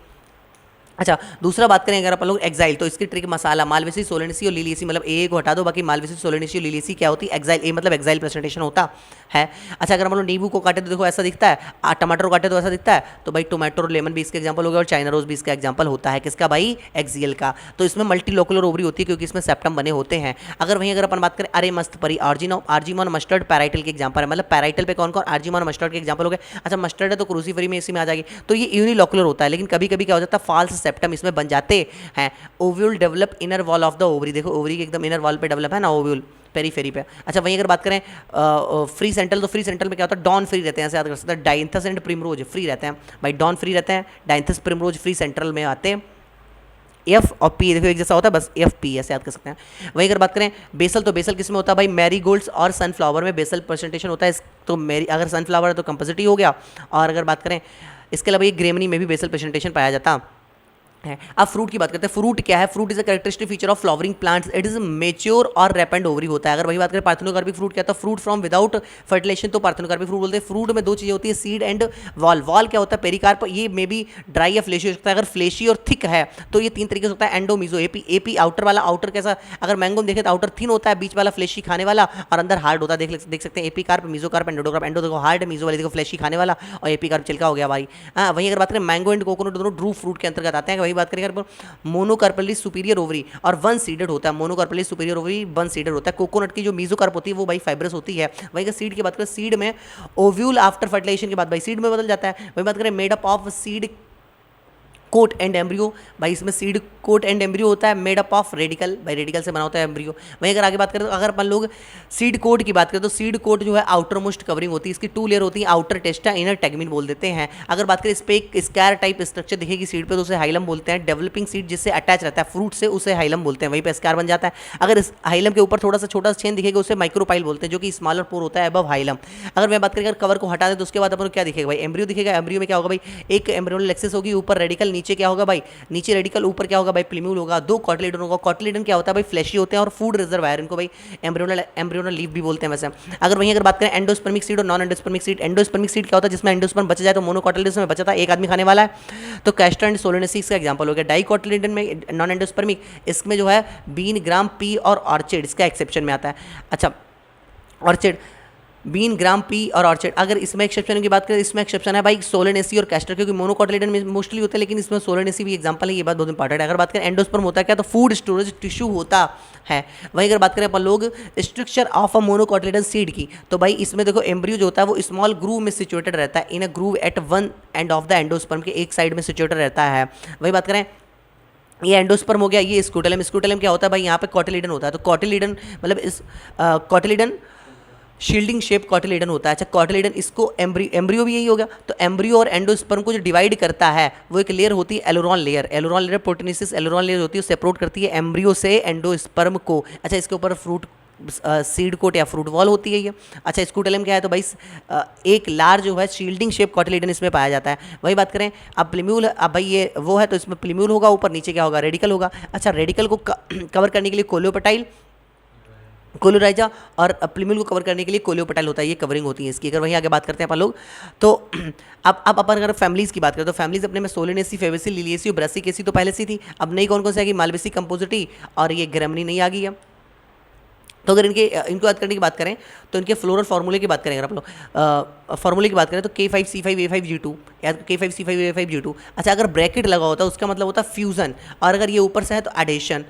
अच्छा, दूसरा बात करें अगर अपन लोग एक्साइल, तो इसकी ट्रिक मसाला मालवेसी सोलेनेसी और लिलियसी, मतलब ए को हटा दो, बाकी मालवेसी सोलेनेसी और लिलियसी क्या होती है, एक्साइल। ए मतलब एक्साइल प्रेजेंटेशन होता है। अच्छा, अगर हम लोग नींबू को काटे तो देखो ऐसा दिखता है, टमाटर को काटे तो ऐसा दिखता है। तो भाई टोमेटो और लेमन भी इसका एग्जांपल हो गया, और चाइना रोज भी इसका एग्जांपल होता है। किसका भाई, एक्सियल का। तो इसमें मल्टीलोकुलर ओवरी होती है क्योंकि इसमें सेप्टम बने होते हैं। अगर वहीं अगर अपन बात करें अरे मस्त परी, आर्जिमॉन मस्टर्ड पैराइटल के एग्जांपल है, मतलब पैराइटल पे कौन कौन, आर्जिमॉन मस्टर्ड के एग्जांपल हो गए। अच्छा, मस्टर्ड है तो क्रूसीफरी में इसी में आ जाएगी। तो ये यूनिलोकुलर होता है, लेकिन कभी कभी क्या हो जाता है, फॉल्स सेप्टम इसमें बन जाते हैं। Ovule develop inner wall of the ovary, देखो ओवरी के एकदम इनर वॉल पे डेवलप है ना ओव्यूल, पेरीफेरी पे। अच्छा, वहीं अगर बात करें फ्री सेंट्रल, तो फ्री सेंट्रल में क्या होता है, डॉन फ्री रहते हैं, ऐसे याद कर सकते हैं। डाइंथस एंड प्रिमरोज फ्री रहते हैं भाई, डॉन फ्री रहते हैं, डाइंथस प्रिमरोज फ्री सेंट्रल में आते हैं। एफ और पी देखो एक जैसा होता है, बस एफ पी ऐसे याद कर सकते हैं। वहीं अगर बात करें बेसल, तो बेसल किस में होता है भाई, मैरीगोल्ड्स और सनफ्लावर में बेसल प्रेजेंटेशन होता है। तो अगर सनफ्लावर है तो कंपोजिट ही हो गया। और अगर बात करें इसके अलावा ये ग्रेमनी में भी बेसल प्रेजेंटेशन पाया जाता है। अब फ्रूट की बात करते हैं। फ्रूट क्या है, fruit is a characteristic feature of flowering plants, it is mature और रैपेंड ओवरी होता है। अगर वही बात करें पार्थेनोकार्पिक फ्रूट क्या था, फ्रूट फ्रॉम विदाउट फर्टिलाइजेशन, तो पार्थेनोकार्पिक फ्रूट बोलते हैं। फ्रूट में 2 चीजें होती है, सीड एंड वॉल। वॉल क्या होता है, पेरिकार्प, ये मे बी ड्राई या फ्लेशी हो सकता है। अगर फ्लेशी और थिक है तो ये 3 तरीके से होता है, endo meso. Epi, epi outer वाला, आउटर कैसा, अगर मैंगो में देखें तो आउटर थिन होता है, बीच वाला फ्लेशी खाने वाला, और अंदर हार्ड होता है। देख सकते हैं एपीकार्प, मीजोकार्प, एंडोकार्प। एंडो देखो हार्ड, मीजो वाली देखो फ्लेशी खाने वाला, और एपीकार्प छिलका हो गया भाई। वहीं अगर बात करें मैंगो एंड कोकोनट दोनों ड्रू फ्रूट के अंतर्गत आते हैं। वही बात करें मोनोकार्पली सुपीरियर ओवरी और 1 सीडेड होता है। मोनोकार्पली सुपीरियर ओवरी 1 सीडेड होता है। कोकोनट की जो मीजोकार्प होती है वो भाई फाइब्रस होती है। वही अगर सीड की बात करें, सीड में ओव्यूल आफ्टर फर्टिलाइजेशन के बाद भाई सीड में बदल जाता है। वही बात करें made up of seed coat and embryo, भाई इसमें सीड कोट एंड एम्ब्रियो होता है, मेड अप ऑफ रेडिकल, भाई रेडिकल से बना होता है एम्ब्रियो। वहीं अगर आगे बात करें तो अगर अपन लोग सीड कोट की बात करें तो सीड कोट जो है आउटर मोस्ट कवरिंग होती है, इसकी 2 लेयर होती है, आउटर टेस्टा, इनर टैगमिन बोल देते हैं। अगर बात करें इस पर एक स्क्वायर टाइप स्ट्रक्चर दिखेगी सीड पे तो उसे हाइलम बोलते हैं। डेवलपिंग सीड जिससे अटैच रहता है फ्रूट से उसे हाइलम बोलते हैं, वहीं पे स्क्वायर बन जाता है। अगर इस हाइलम के ऊपर थोड़ा सा छोटा सा चेन दिखेगा उसे माइक्रोपाइल बोलते हैं, जो कि स्मॉलर पोर होता है अबव हाइलम। अगर मैं बात करें अगर कवर को हटा दें तो उसके बाद अपन को क्या दिखेगा भाई, एम्ब्रियो दिखेगा। एम्ब्रियो में क्या होगा भाई, एक एम्ब्रियोनल एक्सिस होगी, ऊपर रेडिकल, नीचे क्या होगा भाई, नीचे रेडिकल, ऊपर क्या होगा भाई प्लीम्यूल होगा। 2 कॉटिलेडन होगा। कॉटिलेडन क्या होता है भाई, फ्लैशी होते हैं और फूड रिजर्वायर, इनको भाई एम्ब्रियोनल लीफ भी बोलते हैं वैसे। अगर वहीं अगर बात करें एंडोस्पर्मिक सीड और non endospermic seed, endospermic seed क्या होता है जिसमें एंडोस्पर्म बच जाए, तो मोनोकॉटिलेडन में बचा था, एक आदमी खाने वाला है, तो कैस्टर एंड सोलेनेसी का एग्जांपल हो गया। डाइकॉटिलेडन में नॉन एंडोस्पर्मिक, इसमें जो है बीन, ग्राम, पी और ऑर्चिड इसका एक्सेप्शन में आता है। अच्छा, ऑर्चिड, बीन, ग्राम, पी और ऑर्चिड। अगर इसमें एक्सेप्शन की बात करें, इसमें एक्सेप्शन है भाई सोलेनेसी और कैस्टर, क्योंकि मोनोकॉटिलेडन में मोस्टली होता है, लेकिन इसमें सोलेनेसी भी एग्जांपल है, ये बात बहुत इंपॉर्टेंट है। अगर बात करें एंडोस्पर्म होता है क्या, तो फूड स्टोरेज टिश्यू होता है। वहीं अगर बात करें अपन लोग स्ट्रक्चर ऑफ अ मोनोकॉटिलेडन सीड की, तो भाई इसमें देखो एम्ब्रियो जो होता है वो स्मॉल ग्रूव में सिचुएटेड रहता है, in a groove at one end of the endosperm के एक साइड में सिचुएटेड रहता है। वही बात करें ये एंडोस्पर्म हो गया, ये स्कूटेलम। स्कूटेलम क्या होता है भाई, यहाँ पे कॉटिलीडन होता है, तो कॉटिलीडन मतलब इस कॉटिलीडन शील्डिंग शेप कॉटिलेडन होता है। अच्छा कॉटिलेडन इसको एम्ब्रियो भी यही हो गया, तो एम्ब्रियो और एंडोस्पर्म को जो डिवाइड करता है वो एक लेयर होती है aleurone layer. Aleurone layer proteinaceous aleurone layer होती है, सेपरेट करती है एम्ब्रियो से एंडोस्पर्म को। अच्छा इसके ऊपर फ्रूट सीड कोट या फ्रूट वॉल होती है ये। अच्छा स्कूटेलम क्या है, तो भाई एक लार्ज जो है शील्डिंग शेप कॉटिलेडन इसमें पाया जाता है। वही बात करें अब प्लीम्यूल, अब भाई ये वो है तो इसमें प्लीम्यूल होगा, ऊपर नीचे क्या होगा, रेडिकल होगा। अच्छा रेडिकल को कवर करने के लिए कोलियोपेटाइल, कोलोराइजा, और प्लीम्यूल को कवर करने के लिए कोलियोपेटाइल होता है, ये कवरिंग होती है इसकी। अगर वहीं आगे बात करते हैं अपन लोग तो अब अपन अगर फैमिलीज़ की बात करें तो फैमिलीज अपने में सोलेनेसी, फेबेसी, लिलिएसी और ब्रासिकेसी तो पहले से थी। अब नई कौन कौन सी आ गई, मालवेसी, कंपोजिटी और ये ग्रेमनी नहीं आ गई है। तो अगर इनको याद करने की बात करें तो इनके फ्लोरल फार्मूले की बात करें, अगर आप लोग फार्मूले की बात करें तो K5C5A5G2 या K5C5A5G2। अच्छा अगर ब्रैकेट लगा होता है उसका मतलब होता है फ्यूज़न, और अगर ये ऊपर से है तो एडेशन।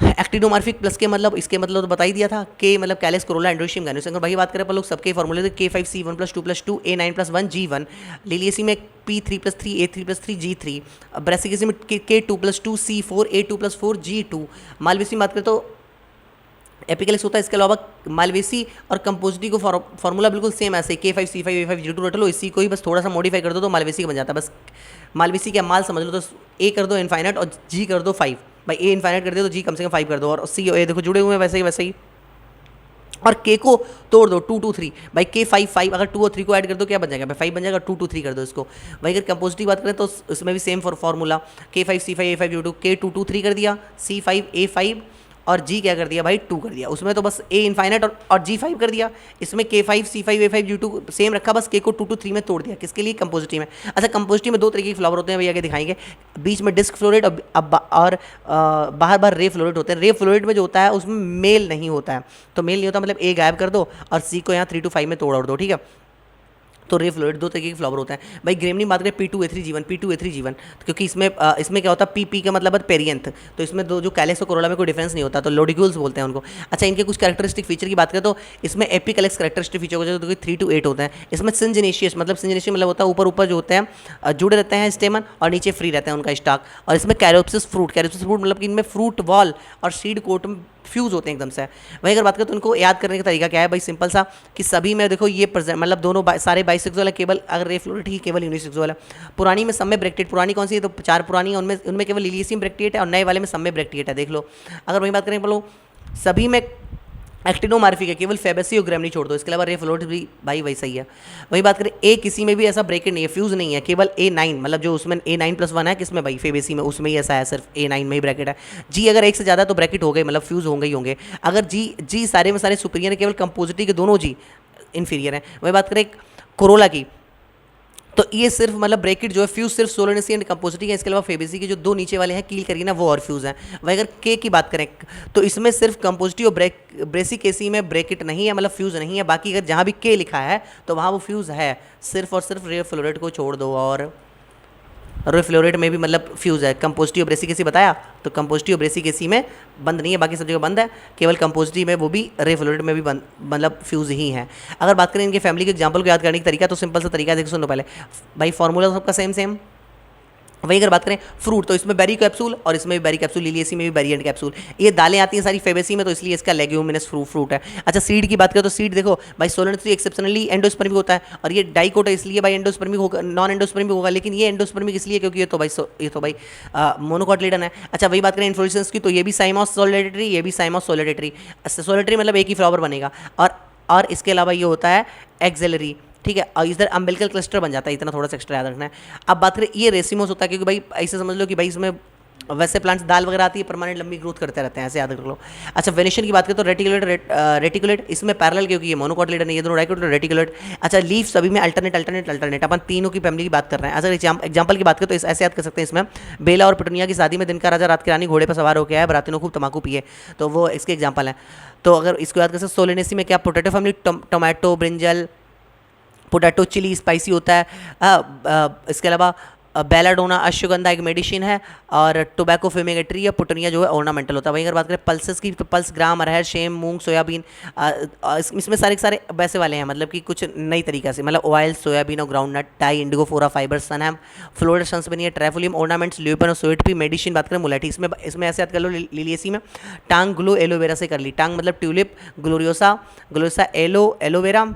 एक्टिनोमार्फिक प्लस के मतलब, इसके मतलब तो बता ही दिया था, के मतलब कैलेस, कोरोला, एंड्रोशियम, गैनुस। अगर वही बात करें अपन लोग सबके फार्मूले तो K5C1+2+2 A9+1 G1, लिलिएसी में P3+3 A3+3 G3, ब्रासिकेसी में K2+2 C4 A2+4 G2। Malvaceae में बात करें तो एपिकलिक्स होता है। इसके अलावा मालवेसी और कंपोजिटी को फार्मूला बिल्कुल सेम ऐसे K5C5A5G2 रट लो, इसी को ही बस थोड़ा सा मॉडिफाई कर दो तो मालवेसी का बन जाता है। बस मालवेसी क्या माल समझ लो, तो ए कर दो इनफाइनाइट और जी कर दो 5। भाई ए इनफाइनाइट कर दो तो जी कम से कम 5 कर दो, और सी और ए देखो जुड़े हुए हैं वैसे ही। और के को तोड़ दो 2 2 3, भाई K5 अगर 2 और 3 को ऐड कर दो क्या बन जाएगा, भाई 5 बन जाएगा, 2 2 3 कर दो इसको। भाई अगर कंपोजिटी बात करें तो उसमें भी सेम फार्मूला K5C5A5G2, K2 2 3 कर दिया, C5A5 और जी क्या कर दिया भाई 2 कर दिया। उसमें तो बस ए इनफाइनाइट और जी 5 कर दिया। इसमें K5C5A5G2 सेम रखा, बस के को 2 2 3 में तोड़ दिया। किसके लिए, कंपोजिटी में। अच्छा कंपोजिटी में दो तरीके के फ्लावर होते हैं, भैया आगे दिखाएंगे। बीच में डिस्क फ्लोरेट और बाहर बाहर रे फ्लोरेट होते हैं। रे फ्लोरेट में जो होता है उसमें मेल नहीं होता है, तो मेल नहीं होता मतलब ए गायब कर दो और सी को यहाँ 3 to 5 में तोड़ दो, ठीक है। तो रे फ्लोरेट दो तरीके के फ्लावर होता है। भाई ग्रेमनी बात करें P2A3G1, P2A3G1, क्योंकि इसमें क्या होता है पी का मतलब है पेरियंथ, तो इसमें दो जो कैलेक्स और कोरोला में कोई डिफरेंस नहीं होता, तो लोडिक्यूल्स बोलते हैं उनको। अच्छा इनके कुछ कैरेक्टरिस्टिक फीचर की बात करें तो इसमें एपिकलेक्स कैरेक्टरिस्टिक फीचर होता है जो कि 3 to 8 होते हैं। इसमें सिंजिनेशियस मतलब होता है ऊपर जो होते हैं जुड़े रहते हैं स्टेमन और नीचे फ्री रहते हैं उनका स्टॉक। और इसमें कैरोप्सिस फ्रूट मतलब कि इनमें फ्रूट वॉल और सीड कोट फ्यूज़ होते हैं एकदम से। वहीं अगर बात करें तो उनको याद करने का तरीका क्या है भाई, सिंपल सा कि सभी में देखो ये प्रेजेंट मतलब दोनों सारे बाइसेक्सुअल है, केवल अगर रे फ्लोरेट ही केवल यूनिसेक्सुअल है। पुरानी में सब में ब्रैक्टेट, पुरानी कौन सी है तो 4 पुरानी है, उनमें केवल लिलियसियम ब्रैक्टेट है और नए वाले में सब में ब्रैक्टेट है, देख लो। अगर वही बात करें बोलो सभी में एक्टिनोमार्फिक है, केवल फेबेसी और ग्रेमनी छोड़ दो, इसके अलावा रे फ्लोरेट भी भाई वही सही है। वही बात करें ए किसी में भी ऐसा ब्रैकेट नहीं है, फ्यूज़ नहीं है, केवल A9 मतलब जो उसमें A9+1 है किसमें भाई फेबेसी में, उसमें ही ऐसा है, सिर्फ A9 में ही ब्रैकेट है। जी अगर एक से ज़्यादा तो ब्रैकेट हो गए मतलब फ्यूज़ होंगे ही होंगे। अगर जी सारे में सारे सुपीरियर है, केवल कंपोजिटी के दोनों जी इन्फीरियर हैं। वही बात करें कोरोला की तो ये सिर्फ मतलब ब्रैकेट जो है फ्यूज सिर्फ सोलोनेसी एंड कंपोजिटी है, इसके अलावा फेबेसी के जो दो नीचे वाले हैं कील करिए ना वो और फ्यूज हैं। वही अगर के की बात करें तो इसमें सिर्फ कंपोजिटी और ब्रेसिकेसी में ब्रैकेट नहीं है मतलब फ्यूज नहीं है, बाकी अगर जहाँ भी के लिखा है तो वहाँ वो फ्यूज है, सिर्फ और सिर्फ रे फ्लोरेट को छोड़ दो। और रे फ्लोरेट में भी मतलब फ्यूज़ है। कंपोजिटी और ब्रेसिकेसी बताया तो कंपोजिटी और ब्रेसिकेसी में बंद नहीं है, बाकी सब जगह बंद है, केवल कंपोजिटी में वो भी रे फ्लोरेट में भी बंद मतलब फ्यूज़ ही है। अगर बात करें इनके फैमिली के एग्जांपल को याद करने का तरीका तो सिंपल सा तरीका देखो, सुनो पहले भाई फॉर्मूला सबका सेम। वही अगर बात करें फ्रूट तो इसमें बेरी कैप्सूल और इसमें भी बेरी कैप्सूल, लिलियसी में भी बेरी एंड कैप्सूल। ये दालें आती हैं सारी फेबेसी में तो इसलिए इसका लेग्यूमिनस फ्रूट है। अच्छा सीड की बात करें तो सीड देखो भाई सोलेनोथ्री एक्सेप्शनली एंडोस्पर्मिक होता है और ये डाइकोट है इसलिए भाई एंडोस्पर्मिक होगा, नॉन एंडोस्पर्मिक होगा, लेकिन ये एंडोस्पर्मिक इसलिए क्योंकि ये तो भाई मोनोकॉटिलेडन है। अच्छा वही बात करें इन्फ्लोरेसेंस की तो ये भी साइमॉस सोलिडेटरी, ये भी साइमॉस सोलिडेटरी। सोलिडेटरी मतलब एक ही फ्लावर बनेगा। और इसके अलावा ये होता है एक्सेलरी, ठीक है, और इधर अम्बिलिकल क्लस्टर बन जाता है, इतना थोड़ा सा एक्स्ट्रा याद रखना है। अब बात करें ये रेसिमोस होता है क्योंकि भाई ऐसे समझ लो कि भाई इसमें वैसे प्लांट्स दाल वगैरह आती है परमानेंट लंबी ग्रोथ करते रहते हैं, ऐसे याद रख लो। अच्छा वेनेशन की बात करें तो रेटिकुलेट इसमें पैरेलल क्योंकि ये मोनोकॉटिलेडन है, ये दोनों डाइकोटिलेडन रेटिकुलेट। अच्छा लीफ सभी में अल्टरनेट अपन तीनों की फैमिली की बात कर रहे हैं। अच्छा एग्जाम्पल की बात करें तो ऐसे याद कर सकते हैं इसमें बेला और पिटूनिया की शादी में दिन का राजा रात की रानी घोड़े पर सवार होकर आया, बरातियों खूब तमाकू पिए, तो वो इसके एग्जाम्पल है। तो अगर इसको याद कर सकते सोलेनेसी में क्या potato family tomato brinjal potato chilli spicy होता है। इसके अलावा बेलाडोना अश्वगंधा एक मेडिसिन है, और टोबैको फ्यूमिगेटरी या पुटनिया जो है ऑर्नामेंटल होता है। वहीं अगर बात करें पल्सेस की, तो पल्स ग्राम, अरहर, सेम, मूंग, सोयाबीन, इसमें सारे के सारे वैसे वाले हैं, मतलब कि कुछ नई तरीका से, मतलब ऑयल, सोयाबीन और ग्राउंड नट, टाई, इंडिगो, फोरा, फाइबर, सनहैम, फ्लोरेसेंस बनी है, ट्रैफोलियम, ऑर्नामेंट्स, ल्यूपन और सोइटपी। मेडिसिन बात करें मुलेठी, इसमें इसमें ऐसे याद कर लो लिलियसी में टांग ग्लो एलोवेरा से कर ली, टांग मतलब ट्यूलिप, ग्लोरियोसा ग्लोरियोसा एलोवेरा।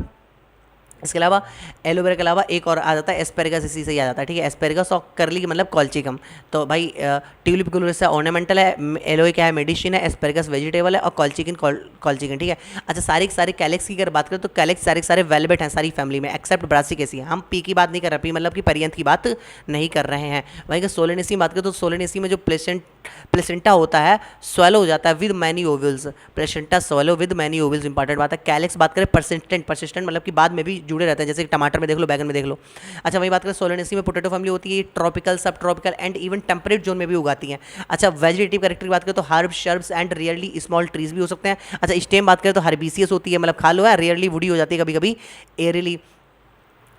इसके अलावा एलोवेरा के अलावा एक और आ जाता है एस्पेरेगस, इसी से ही आ जाता है, ठीक है। एस्पेरेगस और करली मतलब कॉल्चिकम। तो भाई ट्यूलिप ग्लोरियोसा ऑर्नामेंटल है, एलोए क्या है मेडिसिन है, एस्पेरेगस वेजिटेबल है और कॉल्चिकन ठीक है। अच्छा सारे सारे कैलेक्स की अगर बात करें तो कैलेक्स सारे सारे वेलवेट हैं सारी फैमिली में एक्सेप्ट ब्रासिकेसी। हम पी की बात नहीं कर रहे, पी मतलब कि परियंत की बात नहीं कर रहे हैं। वहीं अगर सोलेनेसी की बात करें तो सोलेनेसी में जो प्लेसेंटा होता है स्वेलो हो जाता है with many vowels, placenta swallow with many vowels, important बात है। कैलेक्स बात करें परसिस्टेंट मतलब कि बाद में भी जुड़े रहते हैं, जैसे टमाटर में देख लो, बैगन में देख लो। अच्छा वही बात करें सोलेनेसी में पोटैटो फैमिली होती है, ट्रॉपिकल, सब tropical and even temperate zone में भी उगाती हैं। अच्छा वेजिटेटिव कैरेक्टर की बात करें तो herbs, shrubs and rarely small trees भी हो सकते हैं। अच्छा स्टेम बात करें तो हर्बीसियस होती है, मतलब खा लो है, रियरली वुडी हो जाती है कभी कभी, एयरली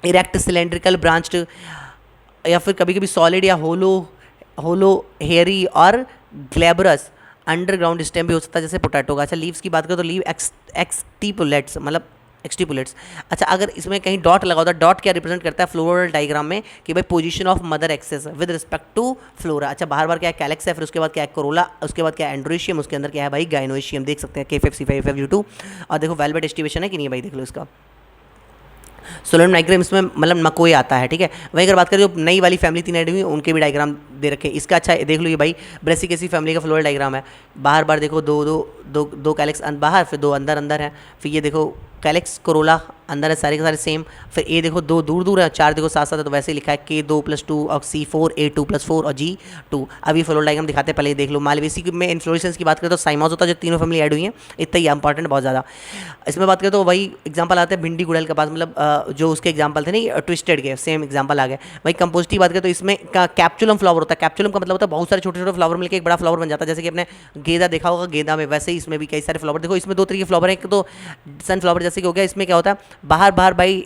इरेक्ट सिलेंड्रिकल ब्रांच्ड, या फिर कभी कभी सॉलिड या होलो हेयरी और ग्लैबरस अंडरग्राउंड स्टेम भी हो सकता है जैसे पोटैटो का। अच्छा लीव्स की बात करें तो लीव एक्सटीपुलेट्स मतलब एक्सटीपुलेट्स। अच्छा अगर इसमें कहीं डॉट लगा होता है, डॉट क्या रिप्रेजेंट करता है फ्लोरल डायग्राम में कि भाई position of mother axis with respect to flora. अच्छा बाहर बार क्या है कैलेक्स है, फिर उसके बाद क्या है कोरोला, उसके बाद क्या है एंड्रोशियम, उसके अंदर क्या है भाई गाइनोशियम, देख सकते हैं K5C5FU2। और देखो वेलवेट एस्टिवेशन है कि नहीं भाई, देख लो इसका। सोलर डायग्राम इसमें मतलब मकोई आता है, ठीक है। वहीं अगर बात करें जो नई वाली फैमिली तीन ऐड हुई उनके भी डायग्राम दे रखे हैं। इसका अच्छा देख लो ये भाई ब्रेसिकेसी फैमिली का फ्लोरल डायग्राम है, बाहर बार देखो दो दो दो दो कैलेक्स बाहर, फिर दो अंदर अंदर है, फिर ये देखो कैलेक्स कोरोला अंदर है, सारे के सारे सेम। फिर ए देखो दो दूर दूर है, चार देखो साथ साथ है, तो वैसे ही लिखा है K2+2 और C4 A2+4 और G2। अभी फ्लोरल डायग्राम दिखाते हैं, पहले ये देख लो। मालवेसी में इन्फ्लोरेसेंस की बात करें तो साइमोस होता है, जो तीनों फैमिली ऐड हुई हैं, इतना ही इंपॉर्टेंट बहुत ज़्यादा। इसमें बात करें तो वही एग्जाम्पल आते हैं भिंडी गुड़हल के पास, मतलब जो उसके एग्जाम्पल थे नहीं ट्विस्टेड के, सेम एग्जाम्पल आ गए। वही कंपोस्ट की बात करें तो इसमें कैप्चुलम फ्लावर होता है, कैप्चुलम का मतलब होता है बहुत सारे छोटे छोटे फ्लावर मिलकर एक बड़ा फ्लावर बन जाता है, जैसे कि अपने गेंदा देखा होगा, गेंदा में वैसे ही इसमें भी कई सारे फ्लावर। देखो इसमें दो तरीके के फ्लावर हैं, एक तो सनफ्लावर जैसे कि हो गया, इसमें क्या होता है बाहर बाहर भाई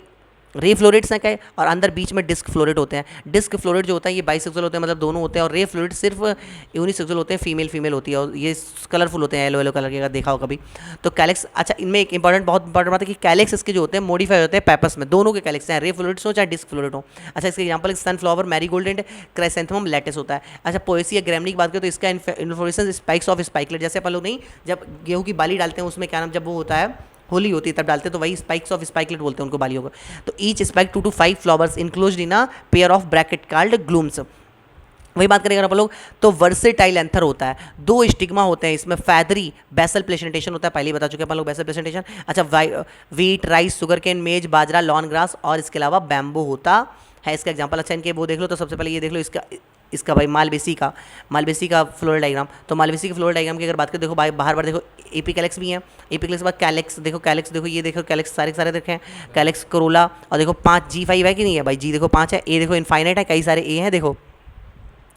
रे फ्लोरेट्स हैं क्या, और अंदर बीच में डिस्क फ्लोरेट होते हैं। डिस्क फ्लोरेट जो होता है ये बाइसेक्सुअल होते हैं, मतलब दोनों होते हैं, और रे फ्लोरेट सिर्फ यूनिसेक्सुअल होते हैं, फीमेल होती है, और ये कलरफुल होते हैं, येलो कलर के, अगर देखा हो कभी तो कैलेक्स। अच्छा इनमें एक बहुत इंपॉर्टेंट बात है कि कैलेक्स इसके जो होते हैं मॉडिफाई होते हैं पेपस में, दोनों के कैलेक्स हैं, रे फ्लोरेट्स हो चाहे डिस्क फ्लोरेट हो। अच्छा इसके example sunflower, marigold and chrysanthemum lattice होता है। अच्छा पोएसी या ग्रैमनी की बात करें तो इसका इन्फ्लोरेसेंस स्पाइक्स ऑफ स्पाइकलेट, जैसे अपन लोग नहीं जब गेहूँ की बाली डालते हैं उसमें क्या नाम, जब वो होता है होली होती है तब डालते हैं, तो वही स्पाइक्स ऑफ स्पाइकलेट बोलते हैं उनको बालियों को। तो each spike 2 to 5 flowers enclosed in a pair of bracket called glumes. वही बात करेंगे अपन लोग तो वर्सेटाइल एंथर होता है, दो स्टिग्मा होते हैं इसमें, फैदरी बेसल प्लेसेंटेशन होता है, पहले ही बता चुके हैं अपन लोग बेसल प्लेसेंटेशन। अच्छा वीट, राइस, शुगर केन, मेज, बाजरा, लॉन ग्रास और इसके अलावा बैम्बू होता है। इसका एग्जाम्पल अच्छा इनके वो देख लो, तो सबसे पहले ये देख लो इसका भाई मालवेसी का फ्लोरल डायग्राम। तो मालवेसी के फ्लोरल डायग्राम की अगर बात करें देखो भाई बाहर बार देखो एपिकैलेक्स भी है, एपिकैलेक्स के बाद कैलेक्स देखो ये देखो कैलेक्स सारे सारे देखें, कैलेक्स कोरोला, और देखो 5 G5 है कि नहीं है भाई, G देखो 5 है, ए देखो इनफाइनाइट है, कई सारे ए हैं देखो,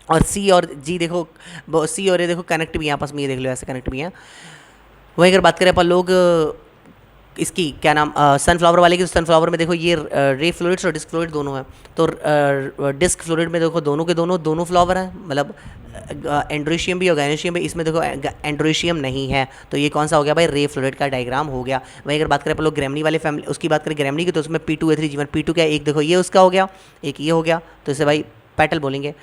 और सी और जी देखो, सी और ए देखो कनेक्ट भी हैं आपस में, ये देख लो ऐसे कनेक्ट भी हैं। वहीं अगर बात करें अपन लोग इसकी क्या नाम सनफ्लावर वाले की, तो सनफ्लावर में देखो ये रे फ्लोरेट्स और डिस्क फ्लोरेट दोनों हैं। तो डिस्क फ्लोरेट में देखो दोनों के दोनों फ्लावर हैं, मतलब एंड्रोशियम भी और गाइनोशियम भी, इसमें देखो एंड्रोशियम नहीं है, तो ये कौन सा हो गया भाई रे फ्लोरेट का डायग्राम हो गया। वहीं अगर बात करें अपन लोग ग्रैमनी वाले फैमिली उसकी बात करें ग्रैमनी की, तो उसमें P2A3 G1, P2 क्या एक देखो ये उसका हो गया, एक ये हो गया, तो इसे भाई पेटल बोलेंगे।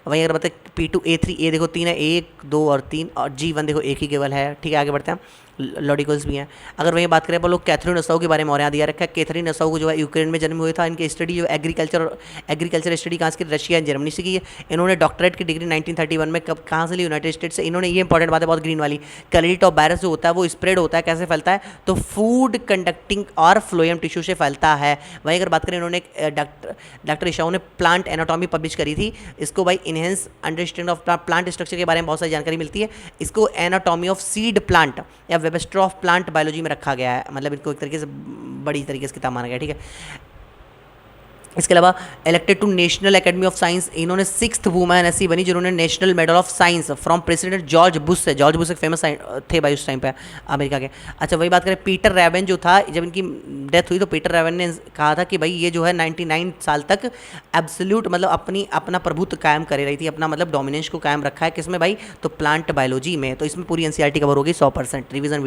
वहीं अगर बताए P2A3 ए देखो 3 है, 1 2 और 3, और G1 देखो एक ही केवल है, ठीक है। आगे बढ़ते हैं, लॉडिकल्स भी हैं। अगर वहीं बात करें अपन लोग कैथरीन नसाउ के बारे में और यहाँ दिया रखा है, कैथरीन नसाउ को जो है यूक्रेन में जन्म हुआ था, इनकी स्टडी जो एग्रीकल्चर स्टडी कहाँ से की, रशिया एंड जर्मनी से की है। इन्होंने डॉक्टरेट की डिग्री 1931 में कहाँ से ली, यूनाइटेड स्टेट से। इन्होंने ये इंपॉर्टेंट बात है बहुत ग्रीन वाली, कैलिडी टॉप वायरस जो होता है वो स्प्रेड होता है, कैसे फैलता है, तो फूड कंडक्टिंग और फ्लोएम टिश्यू से फैलता है। वहीं अगर बात करें इन्होंने डॉक्टर ईशाओ ने प्लांट एनाटॉमी पब्लिश करी थी, इसको भाई enhance understanding of plant structure के बारे में बहुत सारी जानकारी मिलती है। इसको एनाटॉमी ऑफ सीड प्लांट या वेबस्टर ऑफ प्लांट बायोलॉजी में रखा गया है, मतलब इनको एक तरीके से बड़ी तरीके से किताब माना गया, ठीक है। इसके अलावा elected to National Academy of Science, इन्होंने 6th वुमेन ऐसी बनी जिन्होंने National Medal of Science from President George Bush से। जॉर्ज बुश एक फेमस थे भाई उस टाइम पे अमेरिका के। अच्छा वही बात करें पीटर रैवन जो था, जब इनकी डेथ हुई तो पीटर रैवन ने कहा था कि भाई ये जो है 99 साल तक एब्सोल्यूट मतलब अपना प्रभुत्व कायम करे रही थी, अपना मतलब डोमिनेंस को कायम रखा है किसमें भाई, तो प्लांट बायोलॉजी में। तो इसमें पूरी एनसीईआरटी कवर होगी 100%। रिवीजन